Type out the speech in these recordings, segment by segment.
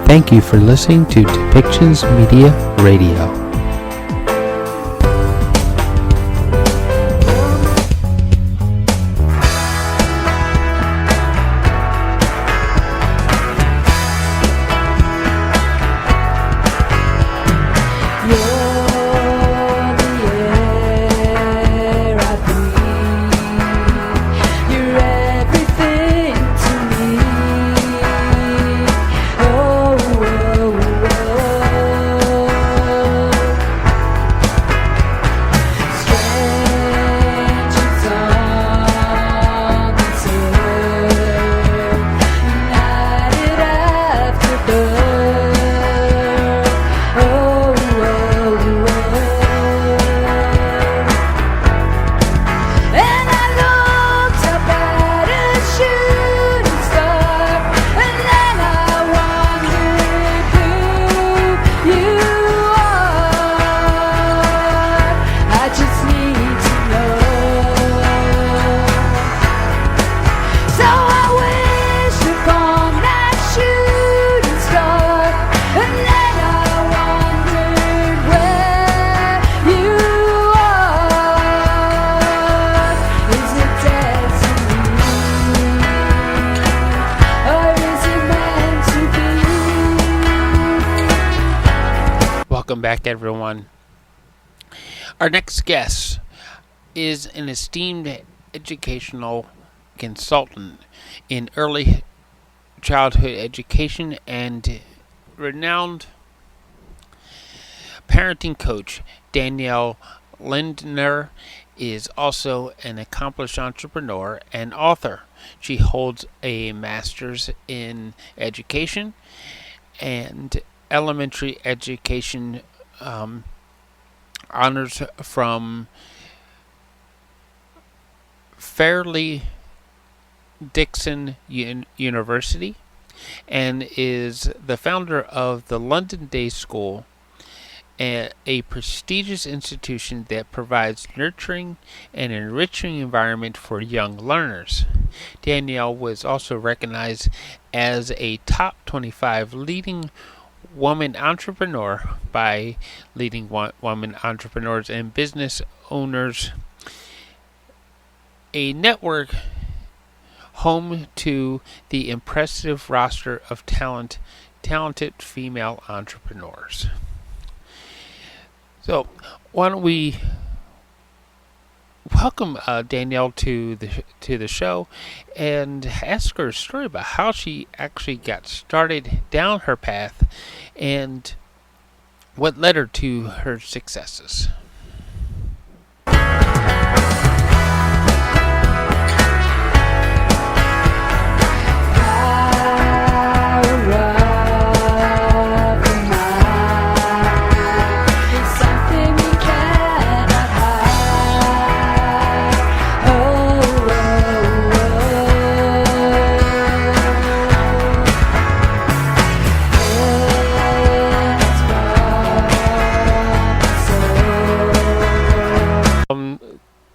Thank you for listening to Depictions Media Radio. Welcome back, everyone. Our next guest is an esteemed educational consultant in early childhood education and renowned parenting coach. Danielle Lindner is also an accomplished entrepreneur and author. She holds a master's in education and elementary education honors from Fairleigh Dickinson University and is the founder of the London Day School, a prestigious institution that provides nurturing and enriching environment for young learners. Danielle was also recognized as a top 25 leading woman entrepreneur by Leading Women Entrepreneurs and Business Owners, a network home to the impressive roster of talented female entrepreneurs. So, why don't we welcome Danielle to the show and ask her a story about how she actually got started down her path and what led her to her successes.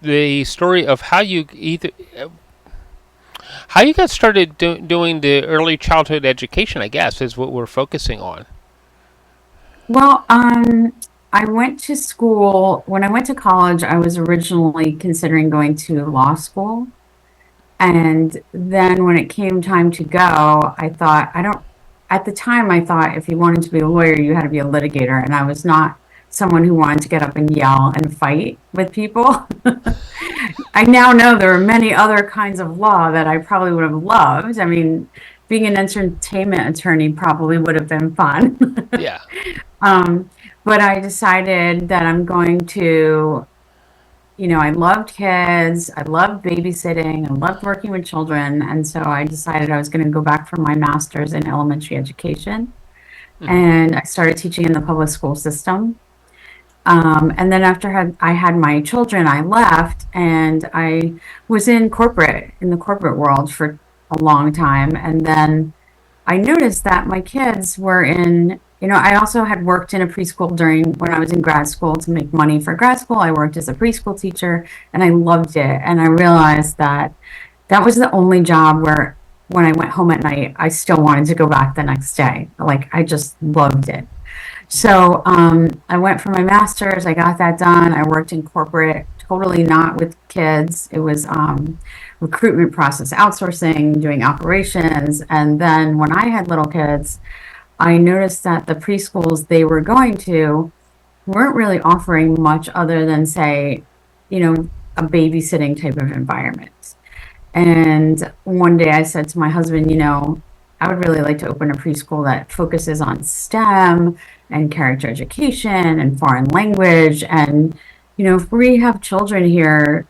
The story of how you got started doing the early childhood education, I guess, is what we're focusing on. Well, I went to school. When I went to college, I was originally considering going to law school. And then when it came time to go, I thought, at the time, I thought if you wanted to be a lawyer, you had to be a litigator. And I was not someone who wanted to get up and yell and fight with people. I now know there are many other kinds of law that I probably would have loved. I mean, being an entertainment attorney probably would have been fun. Yeah. But I decided that I'm going to, I loved kids, I loved babysitting, I loved working with children. And so I decided I was going to go back for my master's in elementary education. Mm-hmm. And I started teaching in the public school system. And then after I had my children, I left and I was in the corporate world for a long time. And then I noticed that my kids were I also had worked in a preschool when I was in grad school to make money for grad school. I worked as a preschool teacher and I loved it. And I realized that was the only job where when I went home at night, I still wanted to go back the next day. Like, I just loved it. So I went for my master's. I got that done. I worked in corporate, totally not with kids. It was recruitment process outsourcing, doing operations. And then when I had little kids, I noticed that the preschools they were going to weren't really offering much other than, say, a babysitting type of environment. And one day I said to my husband, I would really like to open a preschool that focuses on STEM and character education and foreign language. And, if we have children here,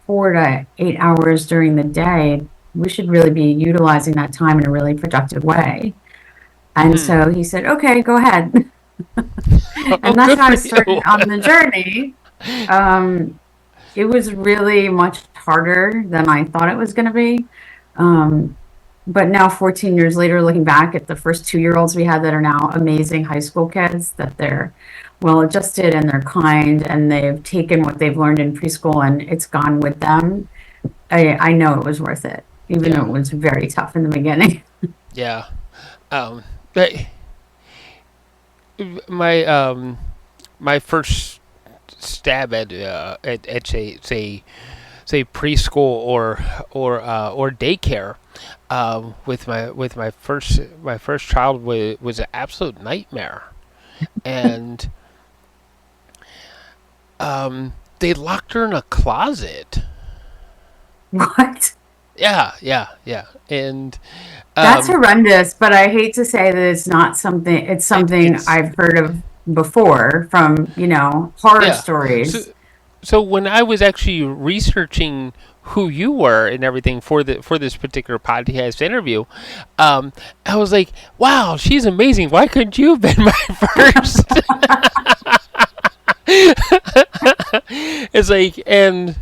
4 to 8 hours during the day, we should really be utilizing that time in a really productive way. And Hmm. so he said, okay, go ahead. Oh, And that's good how for I started you. on the journey. Um, it was really much harder than I thought it was going to be. Um, but now, 14 years later, looking back at the first 2-year-olds we had that are now amazing high school kids, that they're well adjusted and they're kind and they've taken what they've learned in preschool and it's gone with them. I know it was worth it, even though Yeah, it was very tough in the beginning. yeah. But my my first stab at say preschool or daycare with my first child was an absolute nightmare, and they locked her in a closet. What? Yeah, and That's um, horrendous, but I hate to say that it's something it's I've heard of before from, horror yeah. So stories. so when I was actually researching who you were and everything for this particular podcast interview, I was like, wow, she's amazing. Why couldn't you have been my first? It's like, and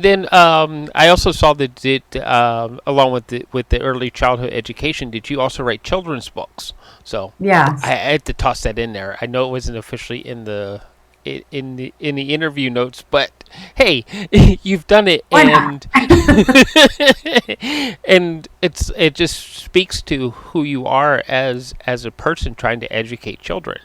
then I also saw that along with the early childhood education, did you also write children's books? So I Yes. had to toss that in there. I know it wasn't officially in the interview notes, but hey, you've done it, Why not? and it just speaks to who you are as a person trying to educate children.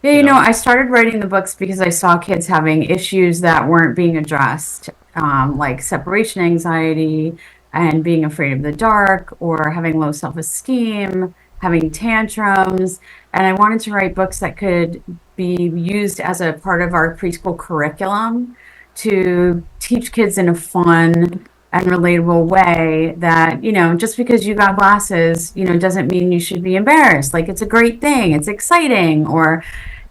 Yeah, You know. I started writing the books because I saw kids having issues that weren't being addressed, like separation anxiety and being afraid of the dark or having low self-esteem, having tantrums. And I wanted to write books that could be used as a part of our preschool curriculum to teach kids in a fun and relatable way that, just because you got glasses, doesn't mean you should be embarrassed. Like, it's a great thing, it's exciting, or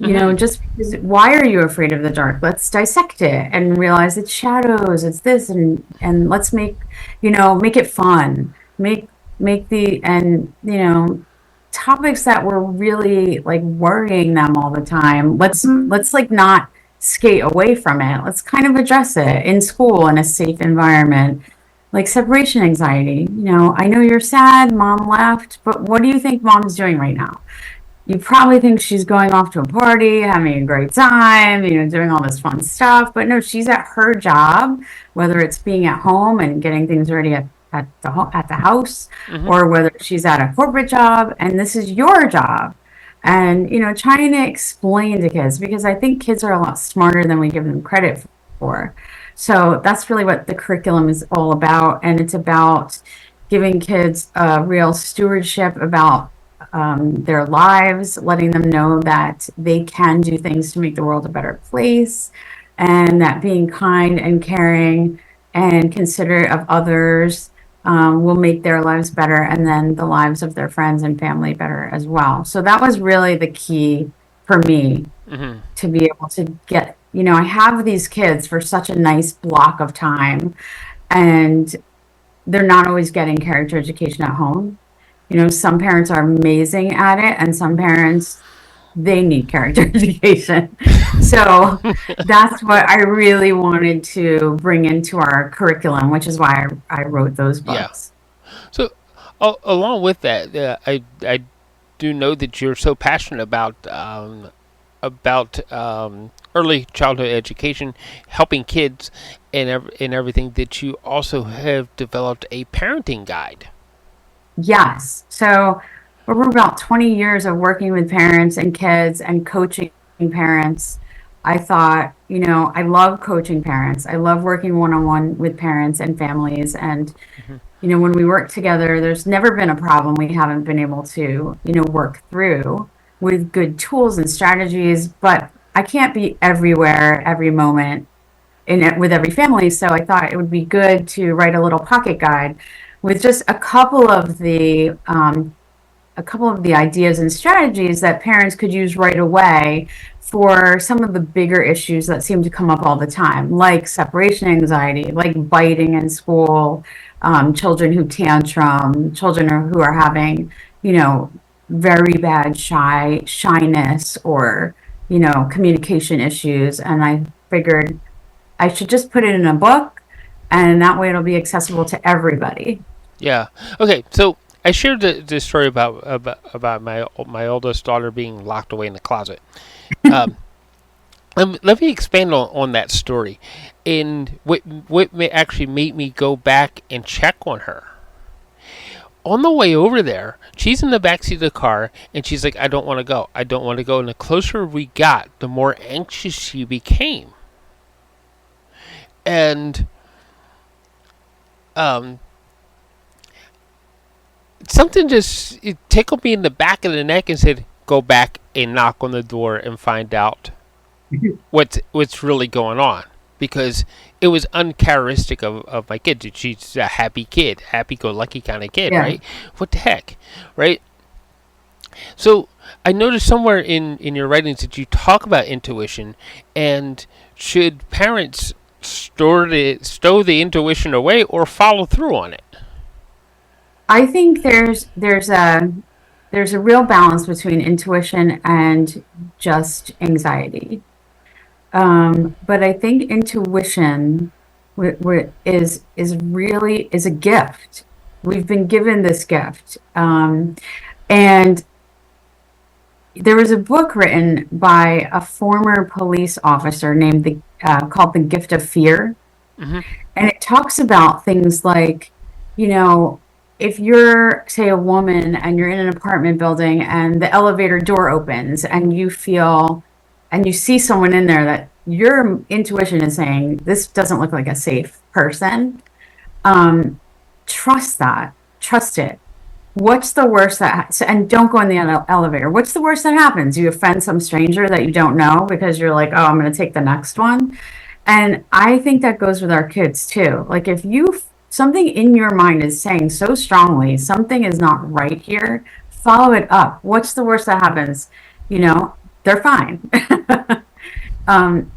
Hmm. just because, why are you afraid of the dark? Let's dissect it and realize it's shadows, it's this, and let's make it fun. Make the and topics that were really like worrying them all the time. Let's like not skate away from it. Let's kind of address it in school in a safe environment. Like separation anxiety. I know you're sad, mom left, but what do you think mom's doing right now? You probably think she's going off to a party, having a great time, doing all this fun stuff. But no, she's at her job, whether it's being at home and getting things ready at the house, Hmm. or whether she's at a corporate job, and this is your job. And trying to explain to kids because I think kids are a lot smarter than we give them credit for. So that's really what the curriculum is all about, and it's about giving kids a real stewardship about their lives, letting them know that they can do things to make the world a better place, and that being kind and caring and considerate of others will make their lives better, and then the lives of their friends and family better as well. So that was really the key for me Hmm. to be able to get, I have these kids for such a nice block of time, and they're not always getting character education at home. Some parents are amazing at it, and some parents, they need character education. So that's what I really wanted to bring into our curriculum, which is why I wrote those Yeah. books. So along with that, I do know that you're so passionate about about early childhood education, helping kids, and everything, that you also have developed a parenting guide. Yes. So over about 20 years of working with parents and kids and coaching parents, I thought, I love coaching parents. I love working one-on-one with parents and families. And, Hmm. when we work together, there's never been a problem we haven't been able to, work through with good tools and strategies. But I can't be everywhere, every moment in it with every family. So I thought it would be good to write a little pocket guide with just a couple of the ideas and strategies that parents could use right away for some of the bigger issues that seem to come up all the time, like separation anxiety, like biting in school, children who tantrum, children who are having, you know, very bad shyness or, communication issues. And I figured I should just put it in a book, and that way it'll be accessible to everybody. Yeah. Okay. So I shared the story about my oldest daughter being locked away in the closet. Um, let me expand on that story, and what may actually made me go back and check on her. On the way over there, she's in the backseat of the car, and she's like, "I don't want to go. I don't want to go." And the closer we got, the more anxious she became, and um, something just it tickled me in the back of the neck and said, "Go back and knock on the door and find out what's really going on," because it was uncharacteristic of my kid. She's a happy kid, happy-go-lucky kind of kid, Yeah. right? What the heck, right? So I noticed somewhere in your writings that you talk about intuition, and should parents stow the intuition away or follow through on it? I think there's a real balance between intuition and just anxiety. But I think intuition is a gift. We've been given this gift, and there was a book written by a former police officer named the called "The Gift of Fear," Hmm. and it talks about things like, you know, if you're, say, a woman and you're in an apartment building and the elevator door opens and you see someone in there that your intuition is saying, this doesn't look like a safe person, um, trust that, trust it. What's the worst and don't go in the elevator. What's the worst that happens? You offend some stranger that you don't know because you're like, oh, I'm going to take the next one. And I think that goes with our kids too. Like if something in your mind is saying so strongly, something is not right here, follow it up. What's the worst that happens? They're fine. um,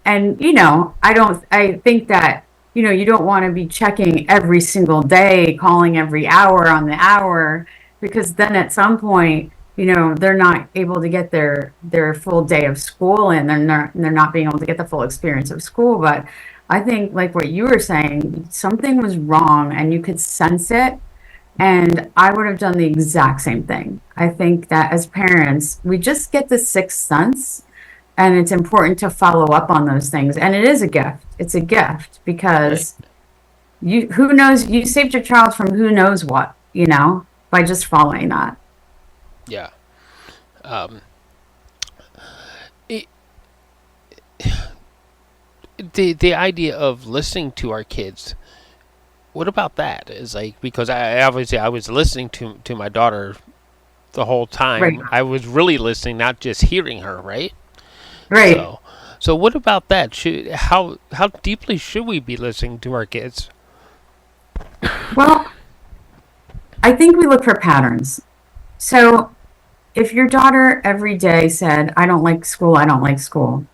and I think that, you don't want to be checking every single day, calling every hour on the hour, because then at some point, they're not able to get their full day of school, and they're not being able to get the full experience of school. But I think, like what you were saying, something was wrong and you could sense it. And I would have done the exact same thing. I think that as parents, we just get the sixth sense, and it's important to follow up on those things. And it is a gift. It's a gift Right. because who knows, you saved your child from who knows what, by just following that. Yeah. Um, it, the idea of listening to our kids. What about that? Is like, because I obviously I was listening to my daughter the whole Right. time. I was really listening, not just hearing her, right? Right. So so what about that? How deeply should we be listening to our kids? Well, I think we look for patterns. So if your daughter every day said, I don't like school, I don't like school,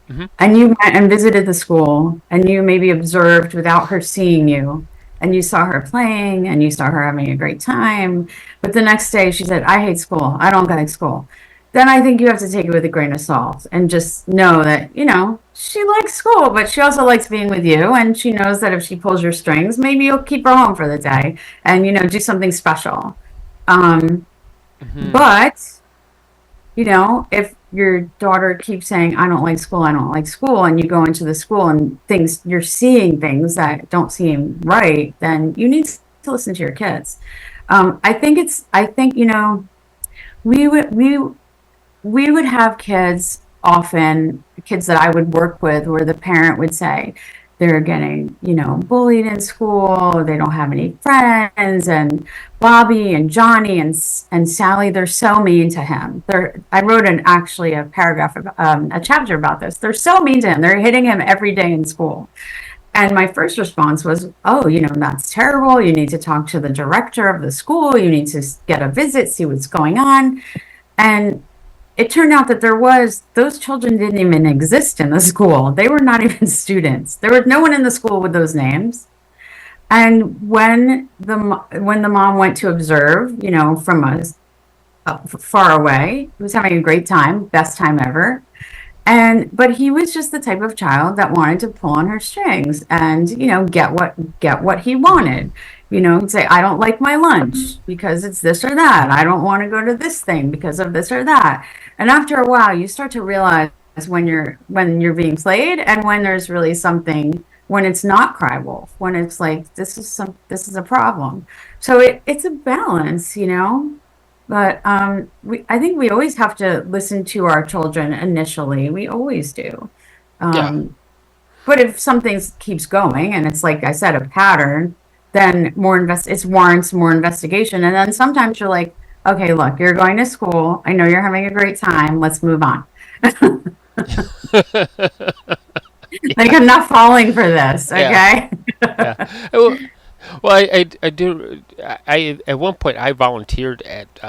Hmm. and you went and visited the school and you maybe observed without her seeing you, and you saw her playing and you saw her having a great time, but the next day she said, I hate school, I don't like school, then I think you have to take it with a grain of salt and just know that, she likes school, but she also likes being with you, and she knows that if she pulls your strings, maybe you'll keep her home for the day and, do something special. um, Hmm. but if your daughter keeps saying, I don't like school, I don't like school, and you go into the school and things, you're seeing things that don't seem right, then you need to listen to your kids. I think, we would, we, we would have kids often, kids that I would work with, where the parent would say they're getting, bullied in school, they don't have any friends, and Bobby and Johnny and Sally, they're so mean to him. I wrote actually a paragraph, a chapter about this. They're so mean to him. They're hitting him every day in school. And my first response was, oh, that's terrible. You need to talk to the director of the school. You need to get a visit, see what's going on. And it turned out that those children didn't even exist in the school. They were not even students. There was no one in the school with those names. And when the mom went to observe, from far away, he was having a great time, best time ever. But he was just the type of child that wanted to pull on her strings and, get what he wanted. He'd say, I don't like my lunch because it's this or that. I don't want to go to this thing because of this or that. And after a while, you start to realize when you're being played, and when there's really something, when it's not cry wolf, when it's like this is a problem. So it's a balance, but I think we always have to listen to our children initially. We always do. Yeah. Um, but if something keeps going and it's, like I said, a pattern, then it warrants more investigation. And then sometimes you're like, okay, look, you're going to school. I know you're having a great time. Let's move on. Like, I'm not falling for this. Yeah. Okay. Yeah. Well, I do. I at one point I volunteered at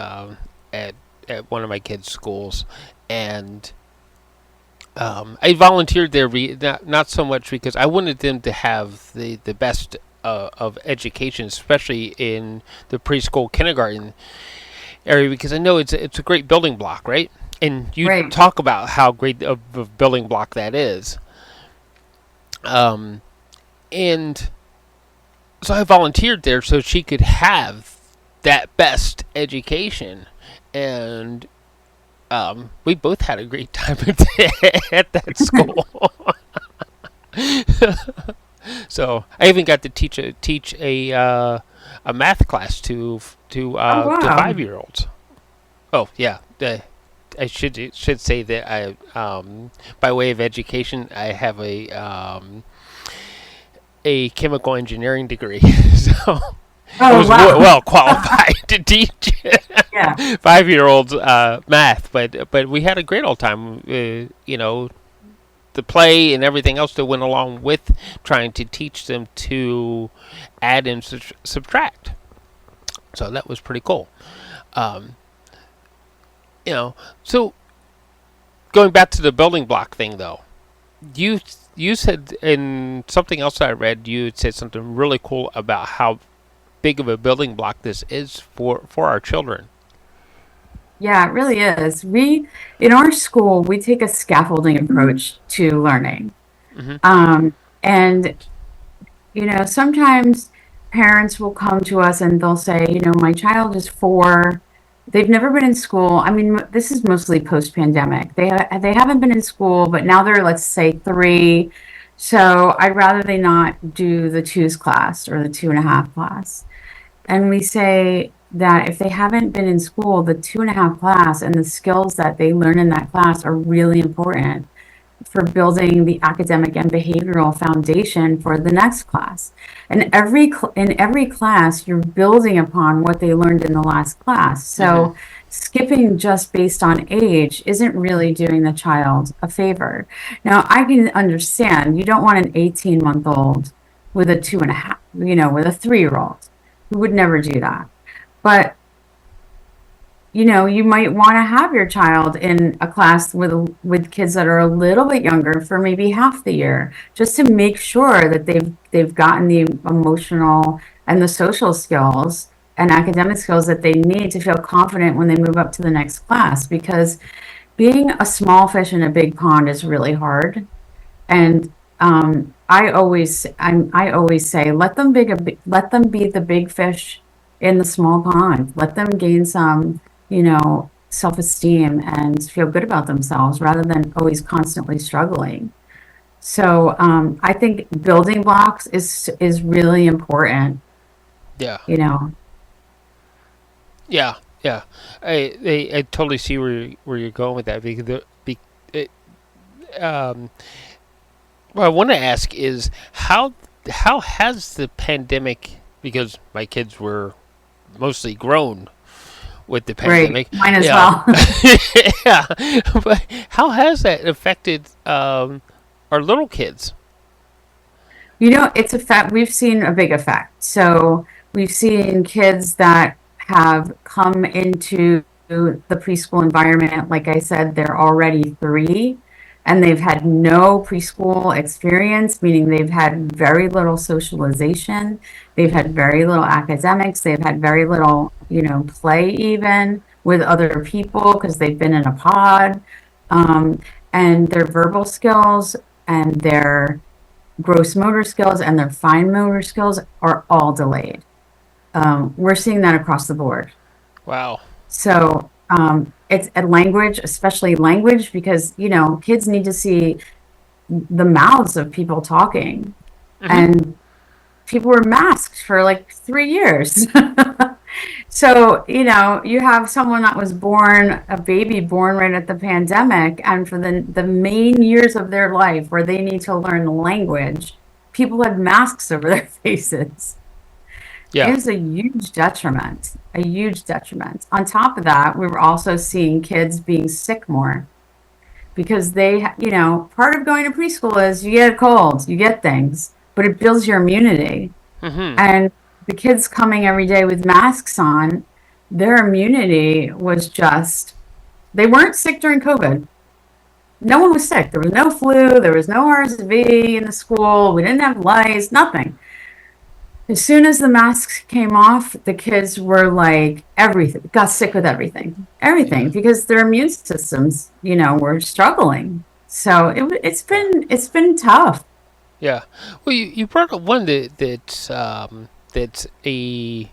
one of my kids' schools, and I volunteered there not so much because I wanted them to have the best of education, especially in the preschool kindergarten area, because I know it's a great building block, right? And you Right. talk about how great of a building block that is. Um, and so I volunteered there so she could have that best education, and we both had a great time at that school. So I even got to teach a math class Oh, to wow. 5-year-olds. Oh yeah, I should say that by way of education, I have a chemical engineering degree, so I Oh, was wow. well qualified to teach Yeah. 5-year-olds math. But we had a great old time. The play and everything else that went along with trying to teach them to add and subtract. So that was pretty cool. Um, you know, so going back to the building block thing, though, you you said in something else I read, you had said something really cool about how big of a building block this is for our children. Yeah, it really is. In our school, we take a scaffolding approach to learning. Hmm. And, sometimes parents will come to us and they'll say, my child is 4. They've never been in school. I mean, this is mostly post-pandemic. They haven't been in school, but now they're, let's say, 3. So I'd rather they not do the twos class or the 2.5 class. And we say that if they haven't been in school, the 2.5 class and the skills that they learn in that class are really important for building the academic and behavioral foundation for the next class. And in every class, you're building upon what they learned in the last class. Hmm. So skipping just based on age isn't really doing the child a favor. Now, I can understand you don't want an 18-month-old with a 2.5, with a 3-year-old. We would never do that. But you might want to have your child in a class with kids that are a little bit younger for maybe half the year, just to make sure that they've gotten the emotional and the social skills and academic skills that they need to feel confident when they move up to the next class. Because being a small fish in a big pond is really hard. And I always say, let them be the big fish in the small pond. Let them gain some, self-esteem and feel good about themselves rather than always constantly struggling. So I think building blocks is really important, Yeah. you know. Yeah. Yeah. I totally see where you're going with that because it, um, what I want to ask is how has the pandemic, because my kids were mostly grown with the Right. pandemic. Mine as Yeah. well. Yeah. But how has that affected our little kids? You know, it's a fact. We've seen a big effect. So we've seen kids that have come into the preschool environment. Like I said, they're already 3 and they've had no preschool experience, meaning they've had very little socialization. They've had very little academics. They've had very little, play even with other people because they've been in a pod. Um, and their verbal skills and their gross motor skills and their fine motor skills are all delayed. We're seeing that across the board. Wow. So it's a language, especially language, because kids need to see the mouths of people talking, Hmm. and people were masked for like 3 years. So, you have someone that was born, a baby born right at the pandemic, and for the main years of their life where they need to learn the language, people had masks over their faces. It Yeah. was a huge detriment. On top of that, we were also seeing kids being sick more because part of going to preschool is you get a cold, you get things, but it builds your immunity. Hmm. And the kids coming every day with masks on, their immunity was just, they weren't sick during COVID. No one was sick. There was no flu, there was no RSV in the school, we didn't have lice, nothing. As soon as the masks came off, the kids were like everything, got sick with Yeah. everything, because their immune systems, were struggling. So it's been tough. Yeah. Well, you brought up one that's a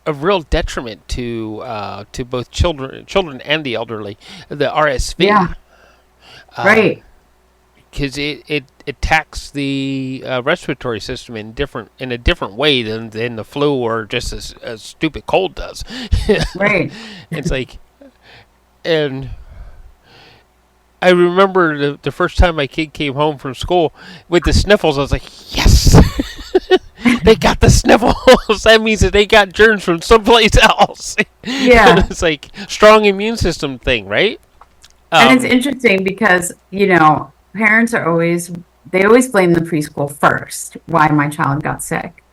real detriment to both children and the elderly, the Yeah, RSV, right. because it attacks the respiratory system in a different way than the flu or just a stupid cold does. Right. It's like, and I remember the first time my kid came home from school with the sniffles. I was like, yes, they got the sniffles. That means that they got germs from someplace else. Yeah. It's like strong immune system thing, right? And it's Um, interesting because, parents they always blame the preschool first, why my child got sick.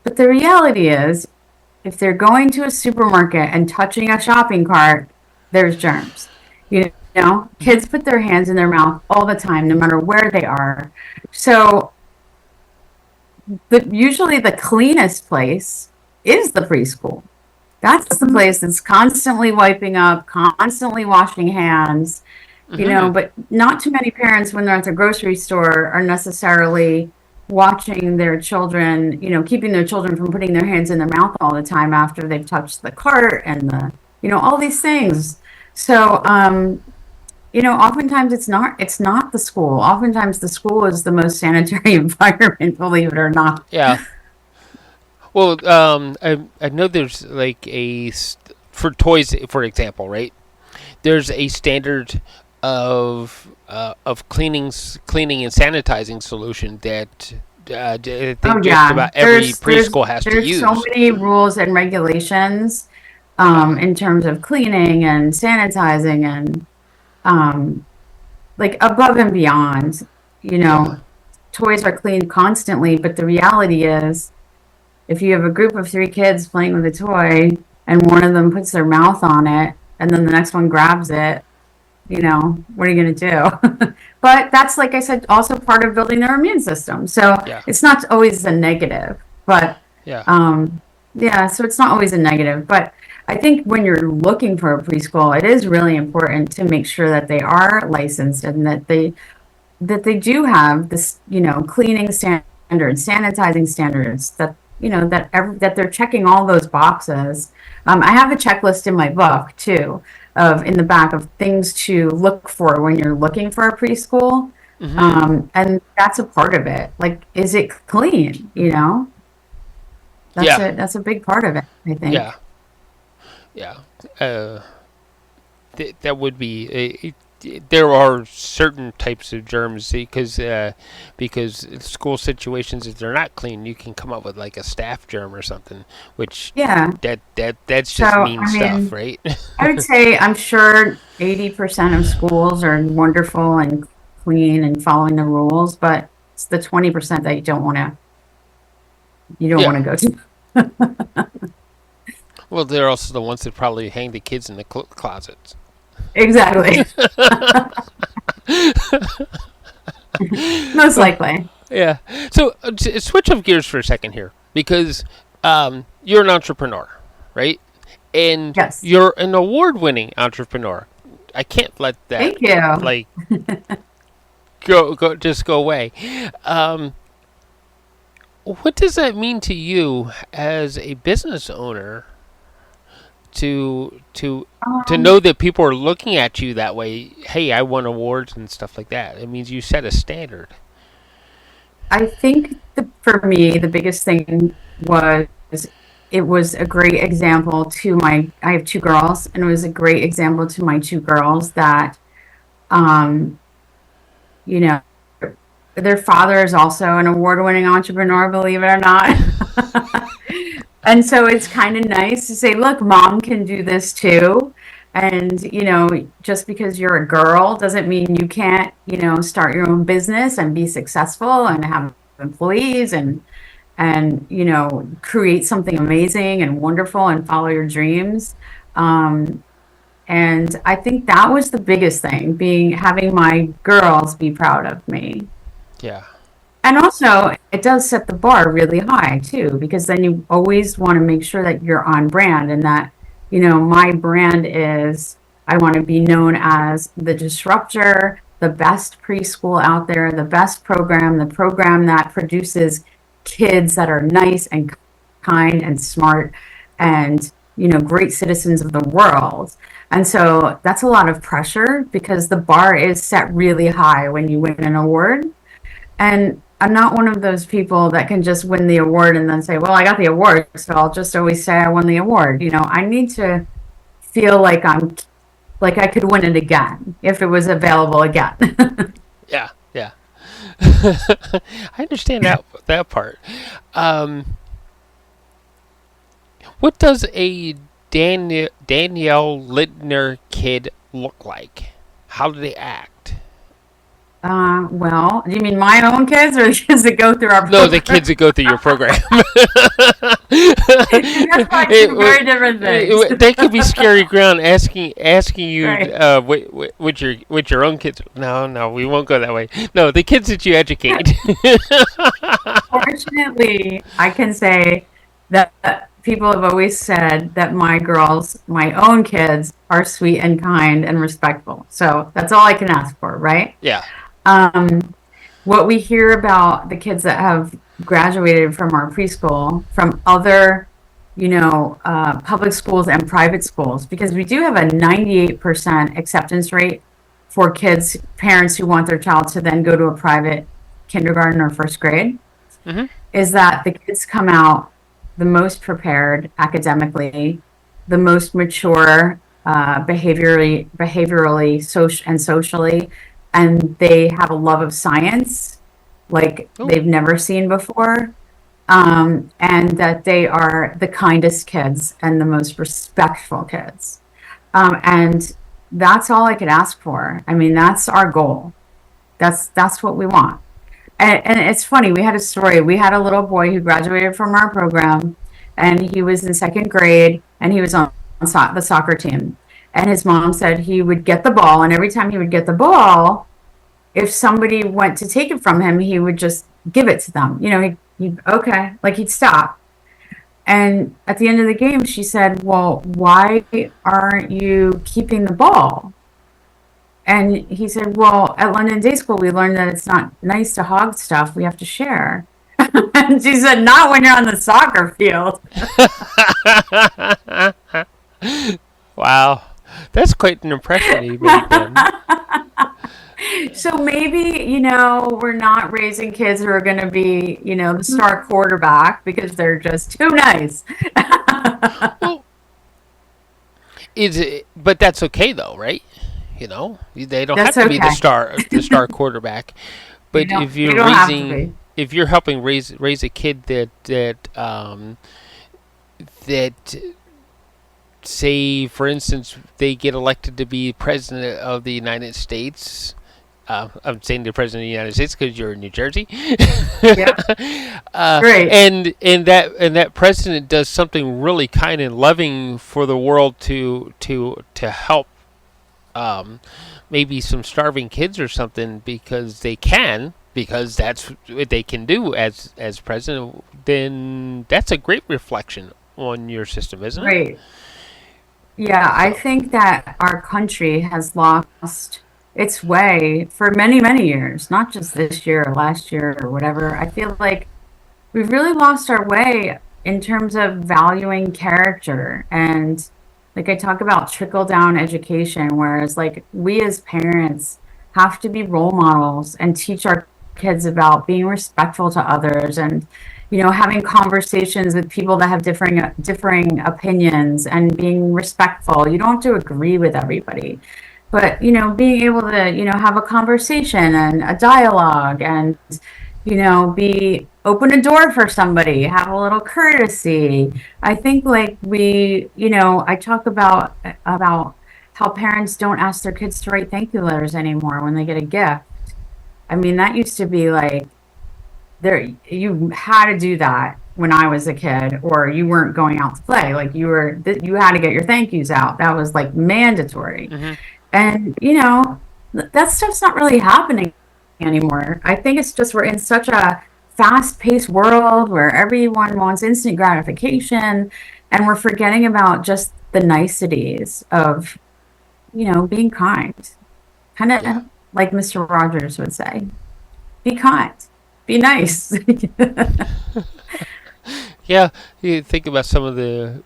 But the reality is, if they're going to a supermarket and touching a shopping cart, there's germs. Kids put their hands in their mouth all the time, no matter where they are. So usually the cleanest place is the preschool. That's the place that's constantly wiping up, constantly washing hands, mhm. but not too many parents, when they're at the grocery store, are necessarily watching their children, keeping their children from putting their hands in their mouth all the time after they've touched the cart and all these things. So, oftentimes it's not the school. Oftentimes the school is the most sanitary environment, believe it or not. Yeah. Well, I know there's like for toys, for example, right? There's a standard of cleaning and sanitizing solution that I Oh think just yeah, about every there's there's preschool has to there's so use. many rules and regulations Yeah. in terms of cleaning and sanitizing and um, like above and beyond. You Yeah. know, toys are cleaned constantly, but the reality is, if you have a group of 3 kids playing with a toy and one of them puts their mouth on it and then the next one grabs it, what are you going to do? But that's, like I said, also part of building their immune system. So Yeah. it's not always a negative, but Yeah. um, yeah, so it's not always a negative. But I think when you're looking for a preschool, it is really important to make sure that they are licensed and that they do have this, cleaning standards, sanitizing standards, that that they're checking all those boxes. I have a checklist in my book too, of in the back of things to look for when you're looking for a preschool. Hmm. And that's a part of it. Like, is it clean? Yeah. That's a big part of it, I Yeah. think. Yeah. Uh, that would be. There are certain types of germs because school situations, if they're not clean, you can come up with like a staph germ or something, which Yeah. that's So, just mean I stuff, mean, right? I would say I'm sure 80% of schools are wonderful and clean and following the rules, but it's the 20% that you don't Yeah. want to go to. Well, they're also the ones that probably hang the kids in the closets. Exactly. Most Uh, likely. yeah. So switch of gears for a second here, because you're an entrepreneur, right? And Yes. you're an award-winning entrepreneur. I can't let that Thank you. like go away. Um, what does that mean to you as a business owner to to to Um, know that people are looking at you that way? Hey, I won awards and stuff like that. It means you set a standard. I think for me, the biggest thing was it was a great example to I have two girls, and it was a great example to my two girls that, um, you know, their father is also an award-winning entrepreneur, believe it or not. And so it's kind of nice to say, look, mom can do this too. And, just because you're a girl doesn't mean you can't, start your own business and be successful and have employees and create something amazing and wonderful and follow your dreams. Um, and I think that was the biggest thing, being having my girls be proud of me. Yeah. And also, it does set the bar really high too, because then you always want to make sure that you're on brand and that, my brand is I want to be known as the disruptor, the best preschool out there, the best program, the program that produces kids that are nice and kind and smart and, great citizens of the world. And so that's a lot of pressure because the bar is set really high when you win an award. And I'm not one of those people that can just win the award and then say, well, I got the award, so I'll just always say I won the award. I need to feel like I could win it again if it was available again. Yeah. Yeah. I understand that part. Um, what does a Danielle Lindner kid look like? How do they act? Well, do you mean my own kids or the kids that go through our No, the program? kids that go through your program. Because that's probably two very different things. That could be scary ground. Asking you Right. with your own kids. No, no, we won't go that way. No, the kids that you educate. Fortunately, I can say that people have always said that my girls, my own kids, are sweet and kind and respectful. So that's all I can ask for, right? Yeah. Um, what we hear about the kids that have graduated from our preschool from other, public schools and private schools, because we do have a 98% acceptance rate for kids, parents who want their child to then go to a private kindergarten or first grade, Hmm. is that the kids come out the most prepared academically, the most mature behaviorally, and socially, and they have a love of science like Oh, they've never seen before, and that they are the kindest kids and the most respectful kids. And that's all I could ask for. I mean, that's our goal. That's what we want. And it's funny. We had a story. We had a little boy who graduated from our program, and he was in second grade, and he was on the soccer team. And his mom said he would get the ball, and every time he would get the ball, if somebody went to take it from him, he would just give it to them. He okay, like he'd stop. And at the end of the game, she said, "Well, why aren't you keeping the ball?" And he said, well, at London Day School, we learned that it's not nice to hog stuff. We have to share. And she said, not when you're on the soccer field. Wow, that's quite an impression he made then. So maybe, we're not raising kids who are going to be, the star quarterback because they're just too nice. Well, is it? But that's okay though, right? They don't have That's to be okay. the star quarterback. But You don't have to be. if you're helping raise a kid that say, for instance, they get elected to be president of the United States. I'm saying the president of the United States because you're in New Jersey. Yeah. Great. And that president does something really kind and loving for the world to help maybe some starving kids or something because that's what they can do as president. Then that's a great reflection on your system, isn't it? Great. Yeah, I So. think that our country has lost its way for many, many years, not just this year or last year or whatever. I feel like we've really lost our way in terms of valuing character. And like I talk about trickle down education, whereas like we as parents have to be role models and teach our kids about being respectful to others and having conversations with people that have differing opinions and being respectful. You don't have to agree with everybody, but being able to have a conversation and a dialogue and be open a door for somebody, have a little courtesy. I think like I talk about how parents don't ask their kids to write thank you letters anymore when they get a gift. I mean, that used to be like there you had to do that when I was a kid, or you weren't going out to play. Like you had to get your thank yous out. That was like mandatory. Hmm. And that stuff's not really happening anymore. I think it's just we're in such a fast-paced world where everyone wants instant gratification, and we're forgetting about just the niceties of being kind. Kind Yeah. of like Mr. Rogers would say, be kind, be nice. Yeah, you think about some of the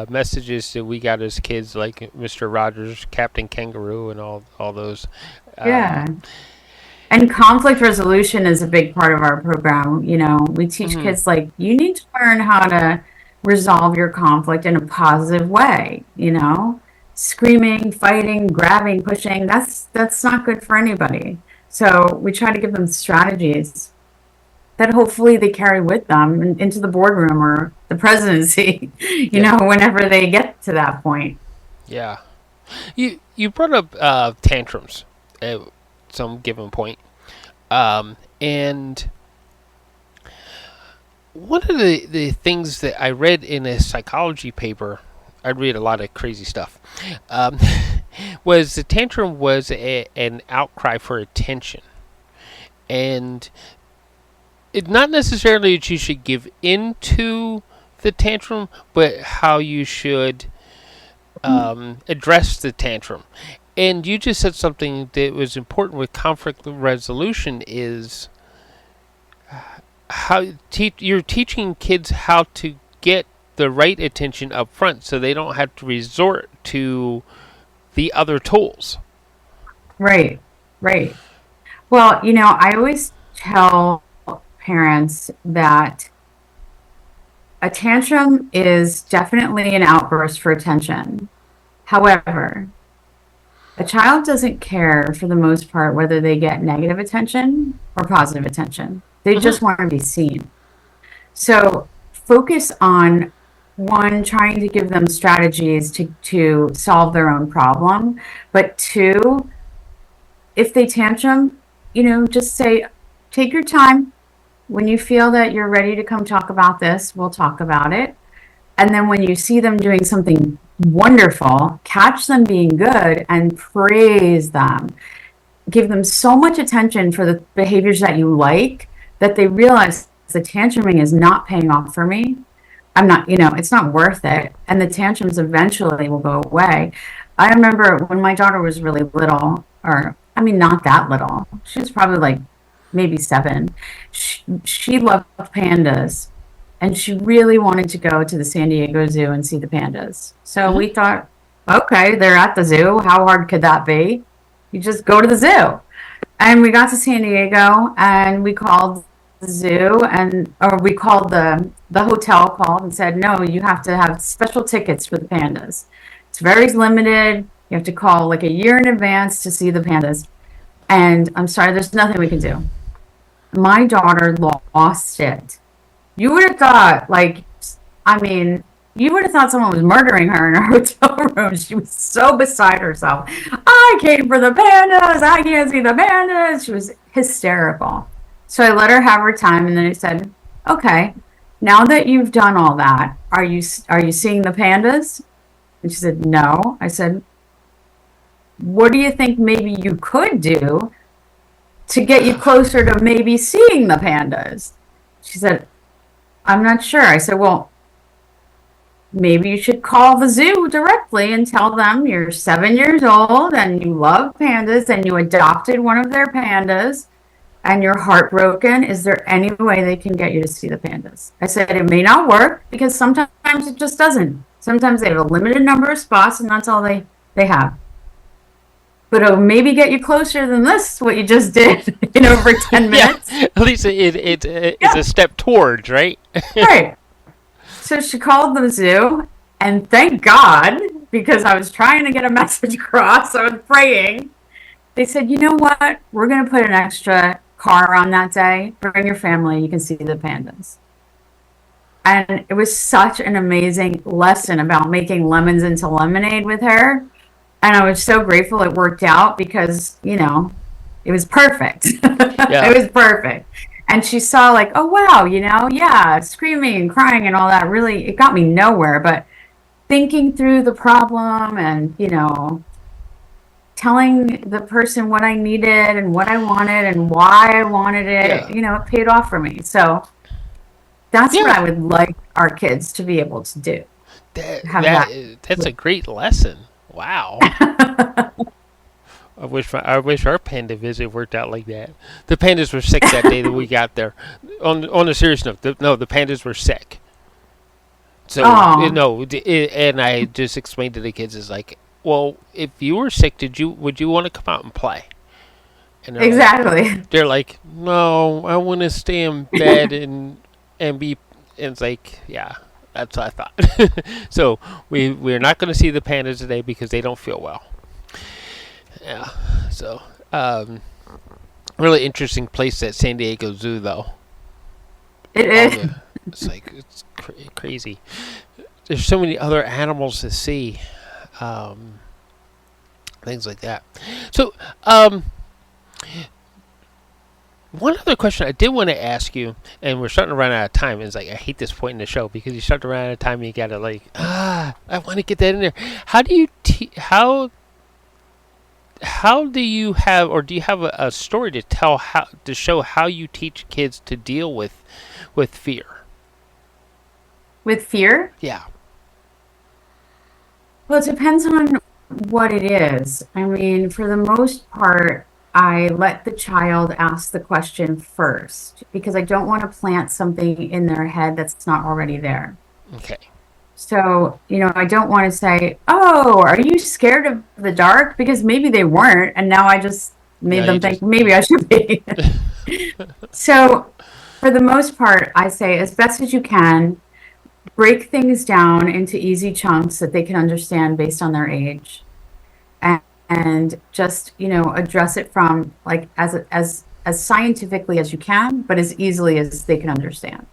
messages that we got as kids, like Mister Rogers, Captain Kangaroo, and all those. Uh, Yeah. And conflict resolution is a big part of our program. We teach mhm. kids like you need to learn how to resolve your conflict in a positive way. Screaming, fighting, grabbing, pushing, that's not good for anybody. So we try to give them strategies that hopefully they carry with them into the boardroom or the presidency, Yeah, whenever they get to that point. yeah. You brought up tantrums at some given point, and one of the things that I read in a psychology paper, I read a lot of crazy stuff, um, was the tantrum was an outcry for attention, and it's not necessarily that you should give into the tantrum, but how you should address the tantrum. And you just said something that was important with conflict resolution is how you're teaching kids how to get the right attention up front so they don't have to resort to the other tools. Right, right. Well, I always tell parents that a tantrum is definitely an outburst for attention. However, a child doesn't care for the most part whether they get negative attention or positive attention. They Hmm. just want to be seen. So focus on one, trying to give them strategies to solve their own problem, but two, if they tantrum, just say, take your time. When you feel that you're ready to come talk about this, we'll talk about it. And then when you see them doing something wonderful, catch them being good and praise them. Give them so much attention for the behaviors that you like that they realize the tantruming is not paying off for me. I'm not, it's not worth it. And the tantrums eventually will go away. I remember when my daughter was really little, or I mean, not that little. She was probably like maybe 7. She loved pandas, and she really wanted to go to the San Diego Zoo and see the pandas. So Hmm. we thought, okay, they're at the zoo. How hard could that be? You just go to the zoo. And we got to San Diego and we called the zoo, and or we called the hotel called and said, no, you have to have special tickets for the pandas. It's very limited. You have to call like a year in advance to see the pandas. And I'm sorry, there's nothing we can do. My daughter lost it. You would have thought, like, I mean, you would have thought someone was murdering her in her hotel room. She was so beside herself. I came for the pandas. I can't see the pandas. She was hysterical. So I let her have her time, and then I said, "Okay, now that you've done all that, are you seeing the pandas?" And she said, "No." I said, "What do you think maybe you could do to get you closer to maybe seeing the pandas?" She said, "I'm not sure." I said, "Well, maybe you should call the zoo directly and tell them you're 7 years old and you love pandas and you adopted one of their pandas and you're heartbroken. Is there any way they can get you to see the pandas?" I said, "It may not work because sometimes it just doesn't. Sometimes they have a limited number of spots and that's all they have. But it'll maybe get you closer than this, what you just did in over 10 Yeah, minutes." at least it's Yeah, a step towards, right? right. So she called the zoo, and thank God, because I was trying to get a message across, I was praying. They said, "You know what? We're going to put an extra car on that day. Bring your family. You can see the pandas." And it was such an amazing lesson about making lemons into lemonade with her. And I was so grateful it worked out because, it was perfect. Yeah. It was perfect. And she saw, like, oh, wow, yeah, screaming and crying and all that really, it got me nowhere. But thinking through the problem and, telling the person what I needed and what I wanted and why I wanted it, Yeah. it paid off for me. So that's what Yeah. I would like our kids to be able to do. Have that. That's a great lesson. Wow. I wish our panda visit worked out like that. The pandas were sick that day that we got there. On a serious note, the pandas were sick. So Oh, and I just explained to the kids is like, well, if you were sick, would you want to come out and play? And exactly. they're like, no, I want to stay in bed and be. And it's like, yeah, that's what I thought. So we're not going to see the pandas today because they don't feel well. Yeah. So um, really interesting place at San Diego Zoo though. It All is. the it's crazy. There's so many other animals to see. Um, Things like that. So um, one other question I did want to ask you, and we're starting to run out of time. Is like I hate this point in the show because you start to run out of time and you gotta like I want to get that in there. How do you how do you have or do you have a story to tell how to show how you teach kids to deal with fear? With fear? Yeah. Well, it depends on what it is. I mean, for the most part, I let the child ask the question first because I don't want to plant something in their head that's not already there. Okay. So, I don't want to say, "Oh, are you scared of the dark?" Because maybe they weren't, and now I just Yeah. made You them think just. maybe I should be. So, for the most part, I say as best as you can, break things down into easy chunks that they can understand based on their age, and just, address it from like as scientifically as you can, but as easily as they can understand.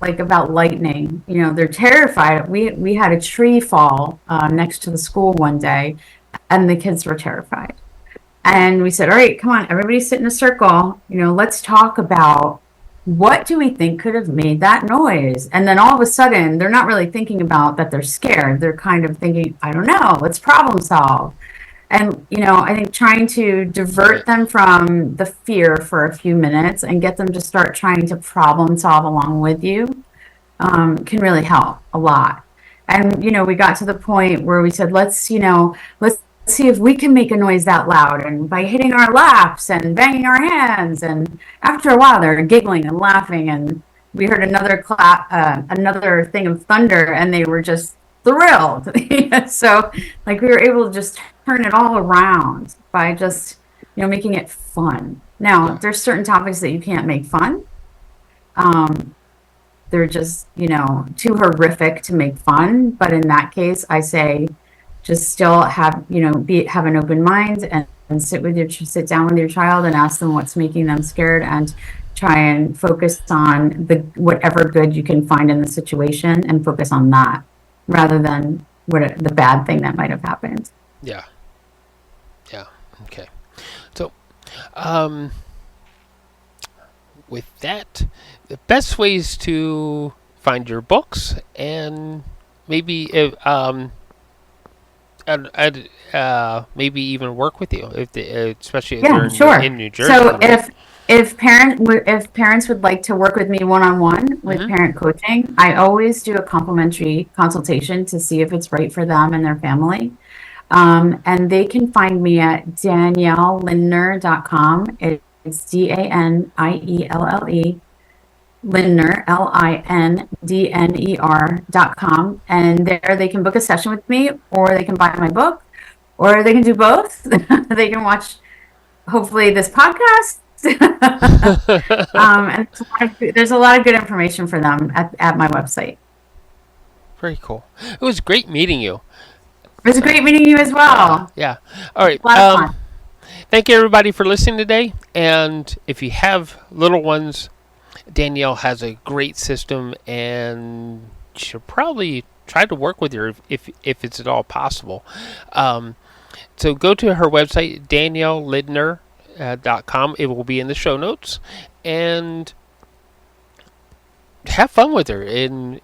Like about lightning, they're terrified. We had a tree fall next to the school one day, and the kids were terrified. And we said, "All right, come on, everybody sit in a circle. Let's talk about what do we think could have made that noise." And then all of a sudden, they're not really thinking about that they're scared. They're kind of thinking, "I don't know, let's problem solve." And, I think trying to divert Right. them from the fear for a few minutes and get them to start trying to problem solve along with you can really help a lot. And, we got to the point where we said, let's see if we can make a noise that loud. And by hitting our laps and banging our hands, and after a while, they're giggling and laughing. And we heard another thing of thunder, and they were just thrilled. So, like, we were able to just turn it all around by just, making it fun. Now, Yeah. there's certain topics that you can't make fun. They're just, too horrific to make fun. But in that case, I say, just still have, have an open mind, and sit down with your child and ask them what's making them scared, and try and focus on whatever good you can find in the situation, and focus on that rather than the bad thing that might have happened. Yeah. Yeah. Okay. So, um, with that, the best ways to find your books, and maybe if, maybe even work with you, especially if Yeah, they're sure. in New Jersey. So Right? if parents would like to work with me one-on-one with Mm-hmm. parent coaching, I always do a complimentary consultation to see if it's right for them and their family. And they can find me at daniellelindner.com. It's DANIELLE Lindner, LINDNER.com. And there they can book a session with me, or they can buy my book, or they can do both. They can watch, hopefully, this podcast. And there's a lot of good information for them at my website. Very cool. It was great meeting you. It was great meeting you as well. Yeah. All right. A lot of fun. Thank you, everybody, for listening today. And if you have little ones, Danielle has a great system, and she'll probably try to work with her if it's at all possible. So go to her website, daniellelindner.com. It will be in the show notes, and have fun with her and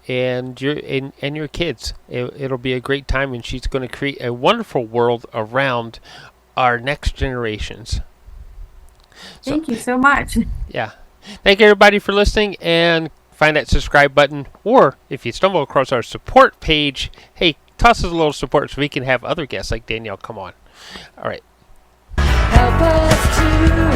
your kids. It'll be a great time, and she's going to create a wonderful world around our next generations. Thank you so much. Yeah. Thank you, everybody, for listening, and find that subscribe button. Or if you stumble across our support page, hey, toss us a little support so we can have other guests like Danielle come on. All right. Help us to go.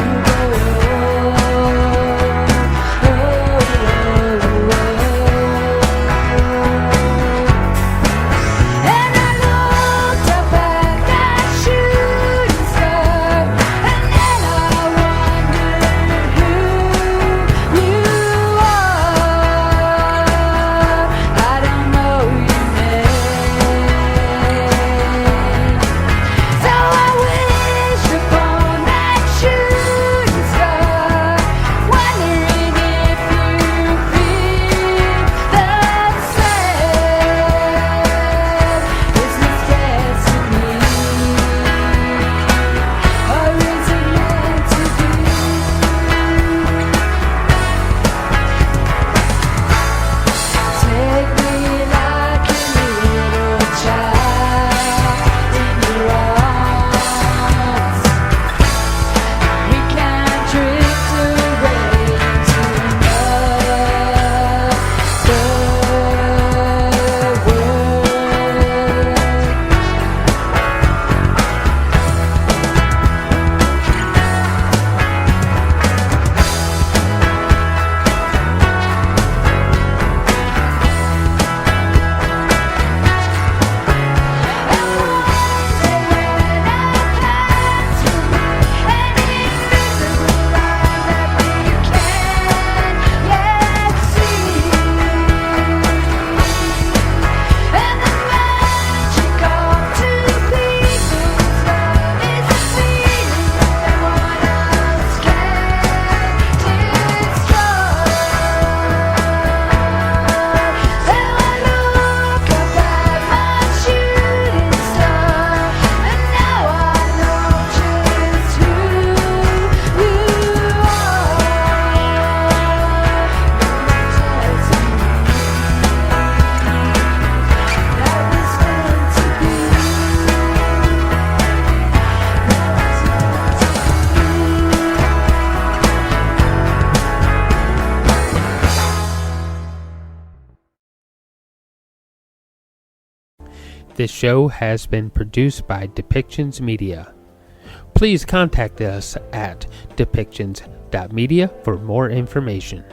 This show has been produced by Depictions Media. Please contact us at depictions.media for more information.